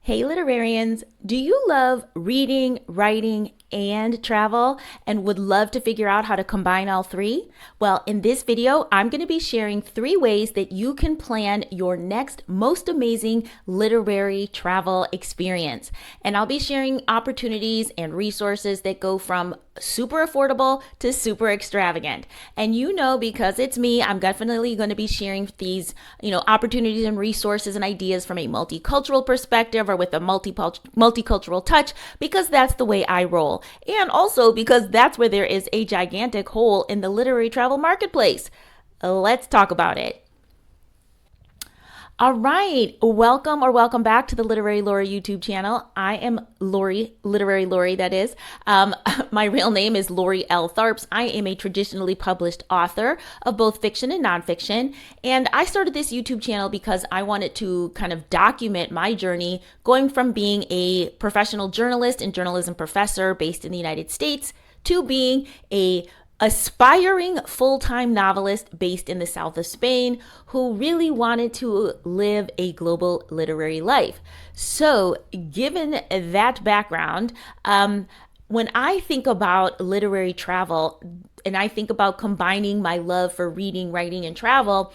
Hey literarians, do you love reading, writing, and travel and would love to figure out how to combine all three? Well, in this video, I'm going to be sharing 3 ways that you can plan your next most amazing literary travel experience. And I'll be sharing opportunities and resources that go from super affordable to super extravagant. And because it's me, I'm definitely going to be sharing these, opportunities and resources and ideas from a multicultural perspective or with a multicultural touch, because that's the way I roll. And also because that's where there is a gigantic hole in the literary travel marketplace. Let's talk about it. All right, welcome back to the Literary Lori YouTube channel. I am Lori, Literary Lori, that is. My real name is Lori L. Tharps. I am a traditionally published author of both fiction and nonfiction. And I started this YouTube channel because I wanted to kind of document my journey going from being a professional journalist and journalism professor based in the United States to being a aspiring full-time novelist based in the south of Spain who really wanted to live a global literary life. So given that background, when I think about literary travel and I think about combining my love for reading, writing, and travel,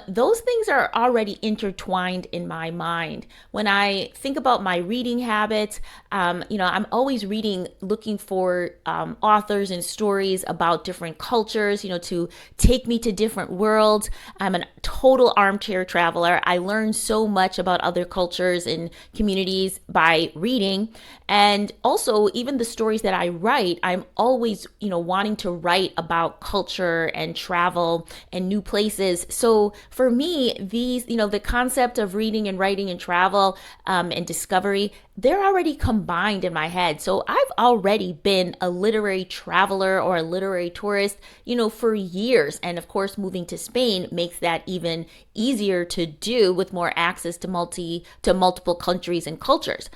those things are already intertwined in my mind. When I think about my reading habits, I'm always reading, looking for authors and stories about different cultures, to take me to different worlds. I'm a total armchair traveler. I learn so much about other cultures and communities by reading. And also, even the stories that I write, I'm always, wanting to write about culture and travel and new places. So for me, these, the concept of reading and writing and travel and discovery, they're already combined in my head. So I've already been a literary traveler or a literary tourist, for years. And of course, moving to Spain makes that even easier to do with more access to multiple countries and cultures.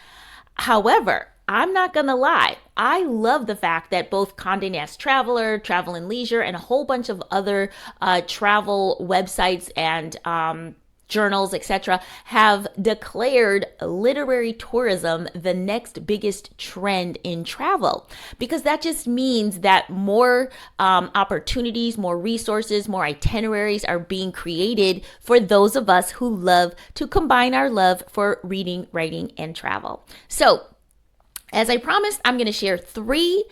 However, I'm not going to lie. I love the fact that both Condé Nast Traveler, Travel and Leisure, and a whole bunch of other travel websites and journals, etc., have declared literary tourism the next biggest trend in travel, because that just means that more opportunities, more resources, more itineraries are being created for those of us who love to combine our love for reading, writing, and travel. So, as I promised, I'm going to share 3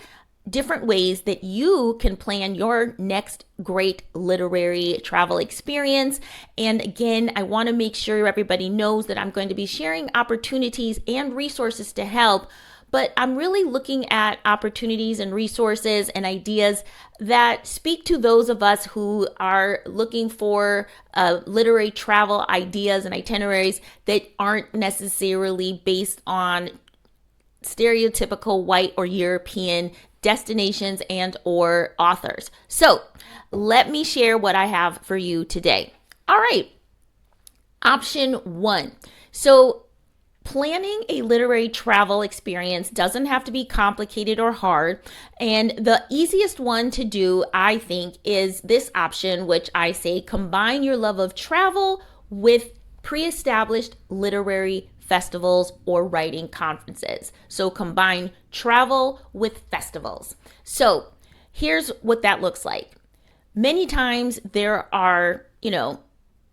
different ways that you can plan your next great literary travel experience. And again, I want to make sure everybody knows that I'm going to be sharing opportunities and resources to help, but I'm really looking at opportunities and resources and ideas that speak to those of us who are looking for literary travel ideas and itineraries that aren't necessarily based on stereotypical white or European destinations and or authors. So let me share what I have for you today. All right. Option 1. So planning a literary travel experience doesn't have to be complicated or hard. And the easiest one to do, I think, is this option, which I say combine your love of travel with pre-established literary festivals or writing conferences. So combine travel with festivals. So here's what that looks like. Many times there are,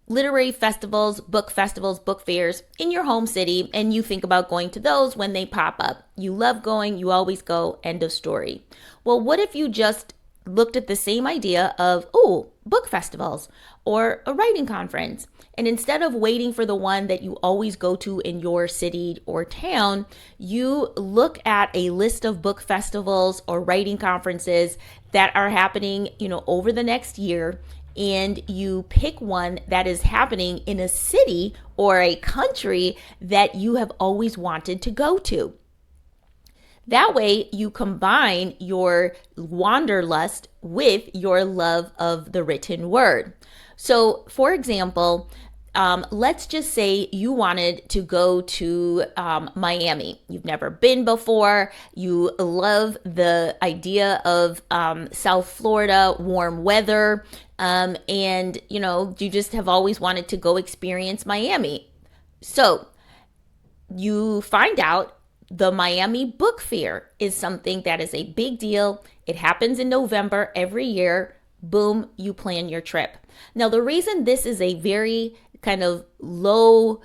literary festivals, book fairs in your home city, and you think about going to those when they pop up. You love going, you always go, end of story. Well, what if you just looked at the same idea of, book festivals or a writing conference, and instead of waiting for the one that you always go to in your city or town, you look at a list of book festivals or writing conferences that are happening, over the next year, and you pick one that is happening in a city or a country that you have always wanted to go to. That way you combine your wanderlust with your love of the written word. So for example, let's just say you wanted to go to Miami. You've never been before. You love the idea of South Florida, warm weather, and you just have always wanted to go experience Miami. So you find out the Miami Book Fair is something that is a big deal. It happens in November every year. Boom, you plan your trip. Now, the reason this is a very kind of low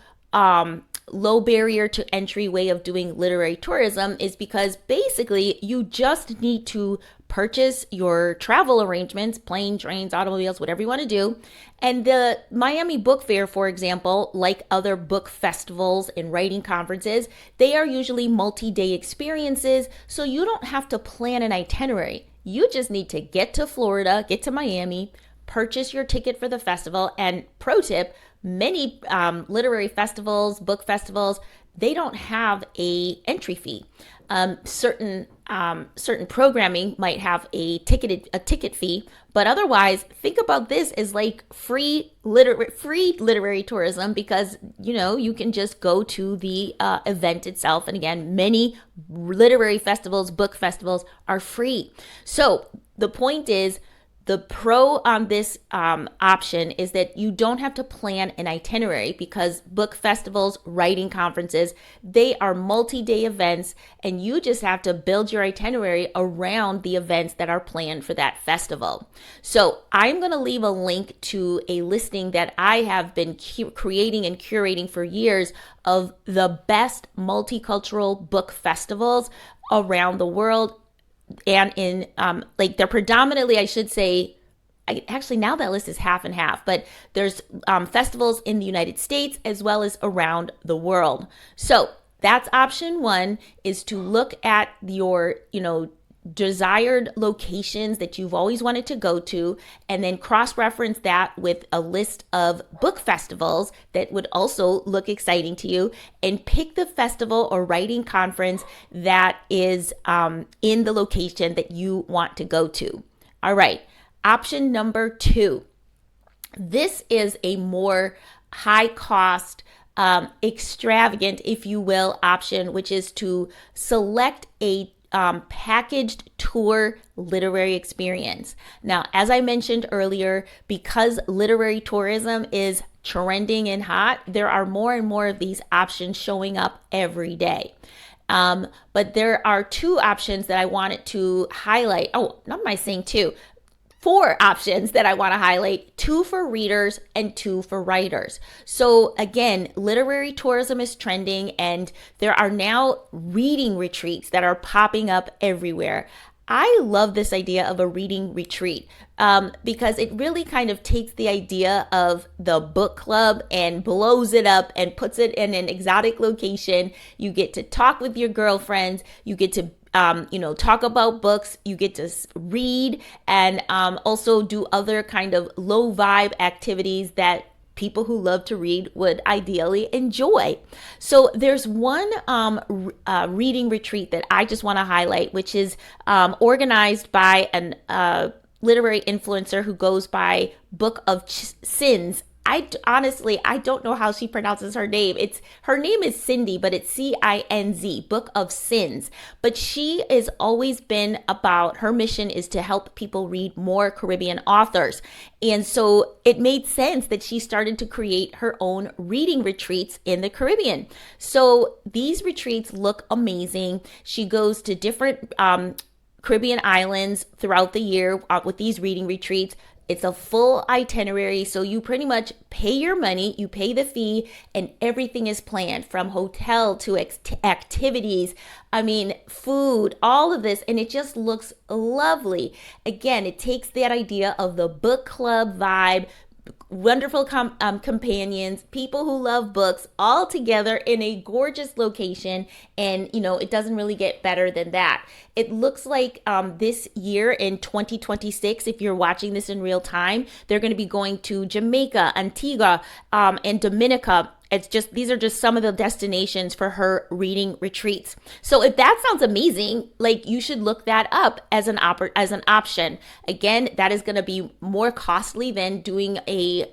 barrier to entry way of doing literary tourism is because basically you just need to purchase your travel arrangements, plane, trains, automobiles, whatever you want to do. And the Miami Book Fair, for example, like other book festivals and writing conferences, they are usually multi-day experiences, so you don't have to plan an itinerary. You just need to get to Florida, get to Miami, purchase your ticket for the festival. And pro tip, many literary festivals, book festivals, they don't have a entry fee. Certain programming might have a ticket fee, but otherwise, think about this as like free literary tourism, because you can just go to the event itself. And again, many literary festivals, book festivals are free. So the point is, the pro on this option is that you don't have to plan an itinerary, because book festivals, writing conferences, they are multi-day events, and you just have to build your itinerary around the events that are planned for that festival. So I'm going to leave a link to a listing that I have been creating and curating for years of the best multicultural book festivals around the world. And in they're predominantly, I should say, actually now that list is half and half, but there's festivals in the United States as well as around the world. So that's option one, is to look at your desired locations that you've always wanted to go to, and then cross-reference that with a list of book festivals that would also look exciting to you, and pick the festival or writing conference that is in the location that you want to go to. All right, option number two. This is a more high cost, extravagant, if you will, option, which is to select a packaged tour literary experience. Now, as I mentioned earlier, because literary tourism is trending and hot, there are more and more of these options showing up every day. But there are two options that I wanted to highlight. Oh, not am I saying two? Four options that I want to highlight, 2 for readers and 2 for writers. So again, literary tourism is trending, and there are now reading retreats that are popping up everywhere. I love this idea of a reading retreat because it really kind of takes the idea of the book club and blows it up and puts it in an exotic location. You get to talk with your girlfriends. You get to talk about books, you get to read, and also do other kind of low vibe activities that people who love to read would ideally enjoy. So there's one reading retreat that I just want to highlight, which is organized by an literary influencer who goes by Book of Sins. I don't know how she pronounces her name. Her name is Cindy, but it's Cinz, Book of Sins. But she has always been about, her mission is to help people read more Caribbean authors. And so it made sense that she started to create her own reading retreats in the Caribbean. So these retreats look amazing. She goes to different Caribbean islands throughout the year with these reading retreats. It's a full itinerary, so you pretty much pay your money, you pay the fee, and everything is planned, from hotel to activities, food, all of this, and it just looks lovely. Again, it takes that idea of the book club vibe, wonderful companions, people who love books, all together in a gorgeous location. And, it doesn't really get better than that. It looks like this year in 2026, if you're watching this in real time, they're going to be going to Jamaica, Antigua, and Dominica. These are just some of the destinations for her reading retreats. So if that sounds amazing, you should look that up as an option. Again, that is going to be more costly than doing a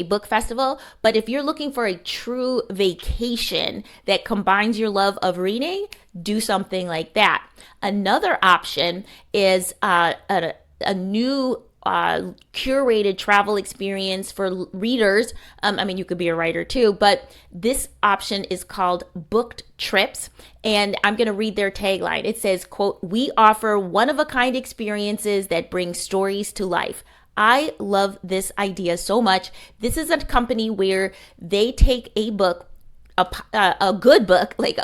book festival. But if you're looking for a true vacation that combines your love of reading, do something like that. Another option is a new curated travel experience for readers. I mean, you could be a writer too, but this option is called Booked Trips. And I'm going to read their tagline. It says, quote, "We offer one-of-a-kind experiences that bring stories to life." I love this idea so much. This is a company where they take a book, a good book, like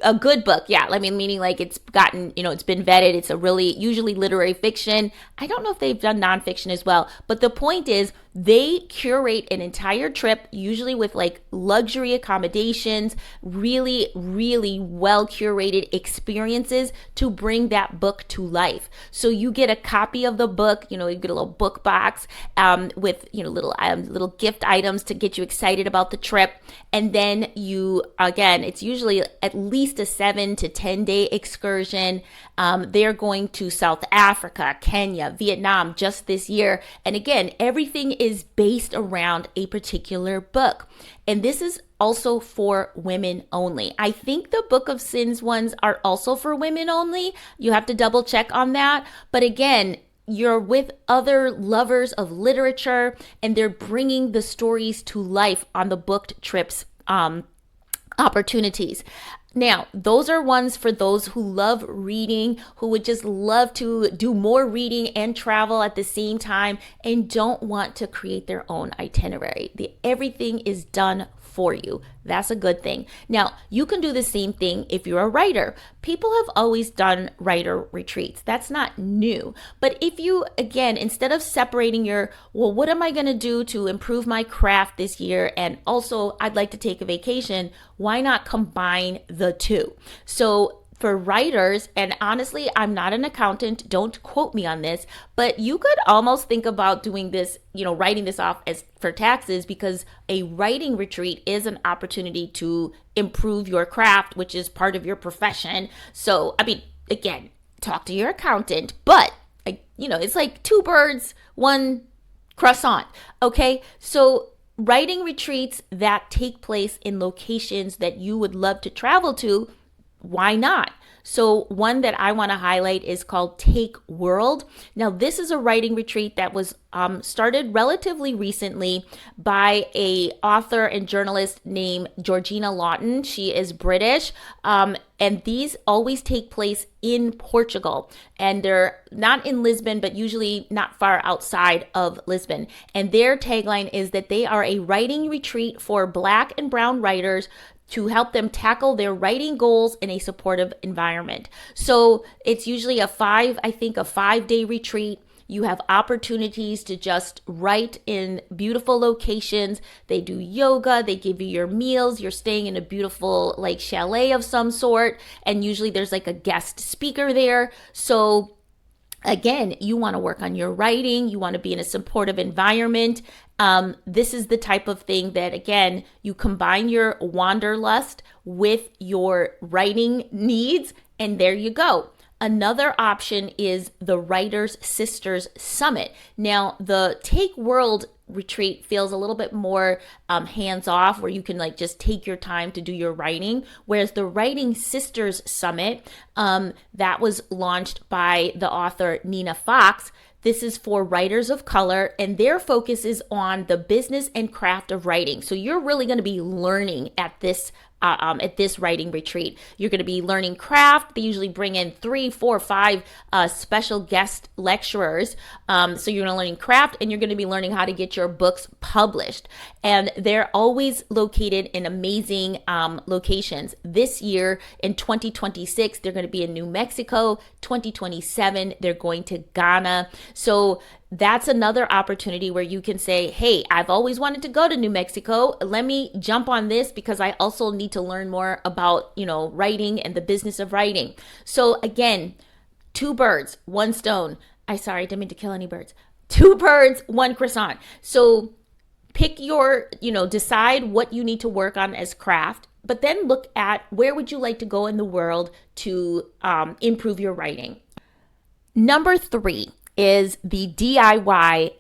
a good book. Yeah. I mean, meaning like it's gotten, it's been vetted. It's a really, usually literary fiction. I don't know if they've done nonfiction as well, but the point is they curate an entire trip, usually with like luxury accommodations, really, really well curated experiences to bring that book to life. So you get a copy of the book, you get a little book box with, little gift items to get you excited about the trip. And then it's usually at least a 7 to 10 day excursion. They're going to South Africa, Kenya, Vietnam just this year. And again, everything is based around a particular book. And this is also for women only. I think the Book of Sins ones are also for women only. You have to double check on that. But again, you're with other lovers of literature and they're bringing the stories to life on the booked trips opportunities. Now, those are ones for those who love reading, who would just love to do more reading and travel at the same time and don't want to create their own itinerary. Everything is done for you. That's a good thing. Now, you can do the same thing if you're a writer. People have always done writer retreats. That's not new. But if you, again, instead of separating what am I going to do to improve my craft this year? And also, I'd like to take a vacation. Why not combine the two? So for writers, and honestly, I'm not an accountant, don't quote me on this, but you could almost think about doing this, writing this off as for taxes, because a writing retreat is an opportunity to improve your craft, which is part of your profession. So, I mean, again, talk to your accountant, but it's like 2 birds, 1 croissant. Okay. So writing retreats that take place in locations that you would love to travel to, why not? So one that I want to highlight is called Take World. Now, this is a writing retreat that was started relatively recently by a author and journalist named Georgina Lawton. She is British, and these always take place in Portugal. And they're not in Lisbon, but usually not far outside of Lisbon. And their tagline is that they are a writing retreat for Black and brown writers to help them tackle their writing goals in a supportive environment. So it's usually a 5-day retreat. You have opportunities to just write in beautiful locations. They do yoga. They give you your meals. You're staying in a beautiful like chalet of some sort. And usually there's like a guest speaker there. So again, you want to work on your writing. You want to be in a supportive environment. This is the type of thing that, again, you combine your wanderlust with your writing needs, and there you go. Another option is the Writers Sisters Summit. Now, the Take World retreat feels a little bit more hands-off, where you can like just take your time to do your writing, whereas the Writing Sisters Summit that was launched by the author Nina Fox. This is for writers of color, and their focus is on the business and craft of writing. So you're really going to be learning at this writing retreat. You're going to be learning craft. They usually bring in 3, 4, 5 special guest lecturers. So you're going to learn craft, and you're going to be learning how to get your books published. And they're always located in amazing locations. This year in 2026, they're going to be in New Mexico. 2027, they're going to Ghana. So that's another opportunity where you can say, hey, I've always wanted to go to New Mexico. Let me jump on this because I also need to learn more about, writing and the business of writing. So again, 2 birds, 1 stone. Didn't mean to kill any birds. 2 birds, 1 croissant. So pick decide what you need to work on as craft, but then look at where would you like to go in the world to improve your writing. Number 3 is the DIY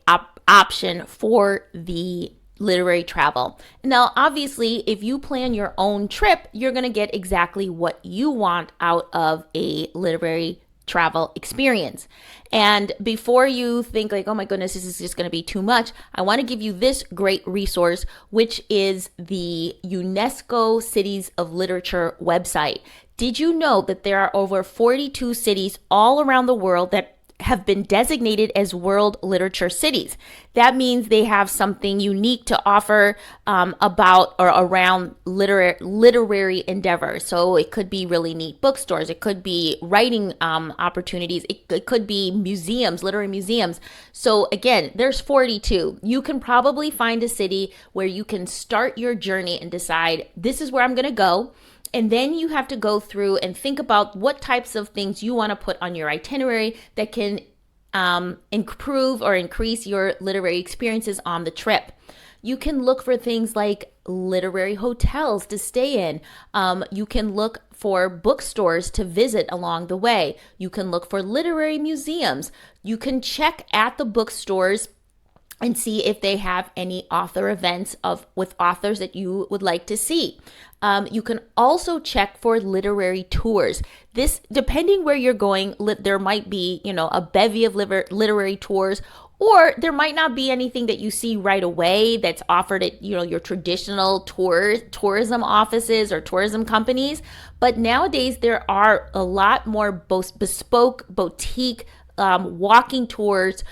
option for the literary travel. Now, obviously, if you plan your own trip, you're going to get exactly what you want out of a literary travel experience. And before you think like, oh my goodness, this is just going to be too much, I want to give you this great resource, which is the UNESCO Cities of Literature website. Did you know that there are over 42 cities all around the world that have been designated as world literature cities? That means they have something unique to offer about or around literary endeavors. So it could be really neat bookstores. It could be writing opportunities. It could be museums, literary museums. So again, there's 42. You can probably find a city where you can start your journey and decide, this is where I'm going to go. And then you have to go through and think about what types of things you want to put on your itinerary that can improve or increase your literary experiences on the trip. You can look for things like literary hotels to stay in. You can look for bookstores to visit along the way. You can look for literary museums. You can check at the bookstores and see if they have any author events with authors that you would like to see. You can also check for literary tours. This, depending where you're going, there might be, a bevy of literary tours, or there might not be anything that you see right away that's offered at, your traditional tourism offices or tourism companies. But nowadays there are a lot more bespoke, boutique walking tours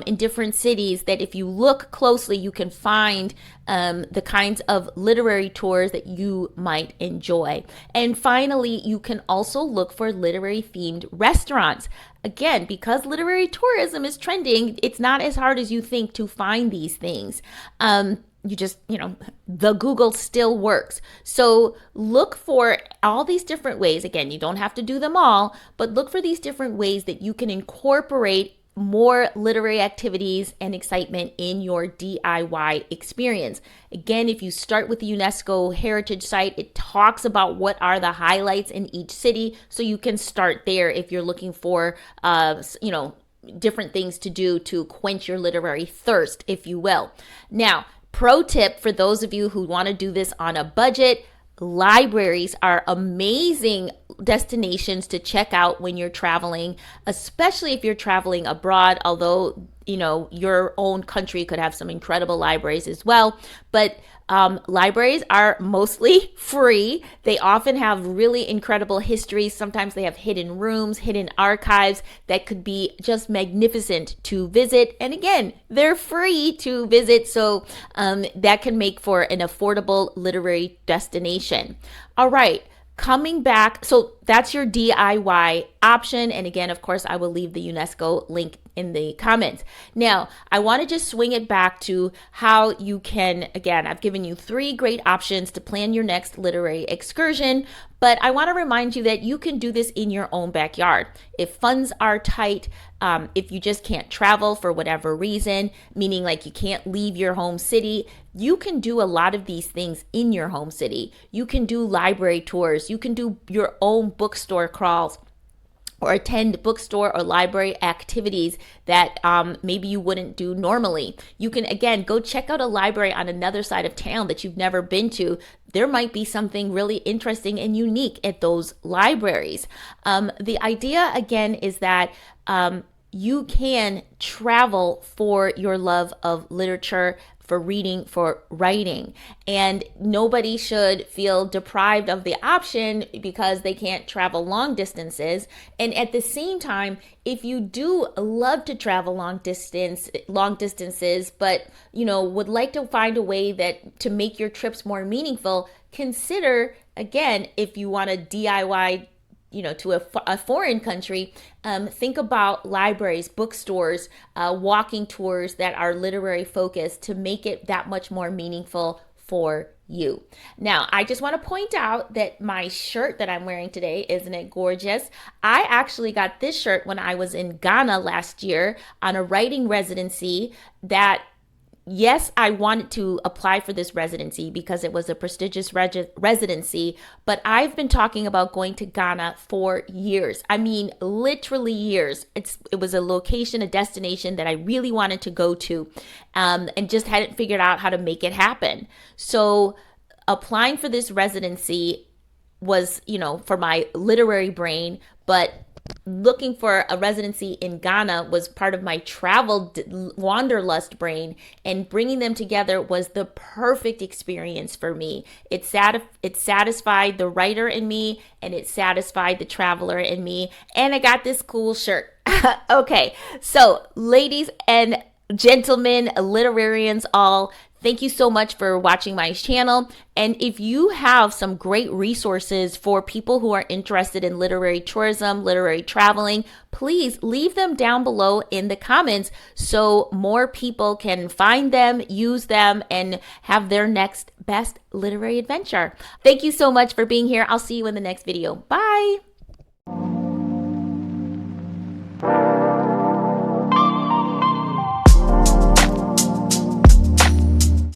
in different cities that if you look closely, you can find the kinds of literary tours that you might enjoy. And finally, you can also look for literary themed restaurants. Again, because literary tourism is trending, it's not as hard as you think to find these things. You just, the Google still works. So look for all these different ways. Again, you don't have to do them all, but look for these different ways that you can incorporate more literary activities and excitement in your DIY experience. Again, if you start with the UNESCO heritage site, it talks about what are the highlights in each city. So you can start there if you're looking for, different things to do to quench your literary thirst, if you will. Now, pro tip for those of you who want to do this on a budget, libraries are amazing destinations to check out when you're traveling, especially if you're traveling abroad, although, your own country could have some incredible libraries as well. But libraries are mostly free. They often have really incredible histories. Sometimes they have hidden rooms, hidden archives that could be just magnificent to visit. And again, they're free to visit. So that can make for an affordable literary destination. All right. Coming back, so that's your DIY option. And again, of course, I will leave the UNESCO link in the comments. Now, I want to just swing it back to how you can, again, I've given you 3 great options to plan your next literary excursion, but I want to remind you that you can do this in your own backyard. If funds are tight, if you just can't travel for whatever reason, meaning like you can't leave your home city, you can do a lot of these things in your home city. You can do library tours. You can do your own bookstore crawls, or attend bookstore or library activities that maybe you wouldn't do normally. You can, again, go check out a library on another side of town that you've never been to. There might be something really interesting and unique at those libraries. The idea, again, is that you can travel for your love of literature, for reading, for writing. And nobody should feel deprived of the option because they can't travel long distances. And at the same time, if you do love to travel long distances, but would like to find a way that to make your trips more meaningful, consider, again, if you want to DIY to a foreign country, think about libraries, bookstores, walking tours that are literary focused to make it that much more meaningful for you. Now, I just want to point out that my shirt that I'm wearing today, isn't it gorgeous? I actually got this shirt when I was in Ghana last year on a writing residency that, yes, I wanted to apply for this residency because it was a prestigious residency, but I've been talking about going to Ghana for years. I mean, literally years. It was a location, a destination that I really wanted to go to, and just hadn't figured out how to make it happen. So applying for this residency was, for my literary brain, but looking for a residency in Ghana was part of my travel wanderlust brain, and bringing them together was the perfect experience for me. It satisfied the writer in me, and it satisfied the traveler in me, and I got this cool shirt. Okay, so ladies and gentlemen, literarians all, thank you so much for watching my channel. And if you have some great resources for people who are interested in literary tourism, literary traveling, please leave them down below in the comments so more people can find them, use them, and have their next best literary adventure. Thank you so much for being here. I'll see you in the next video. Bye.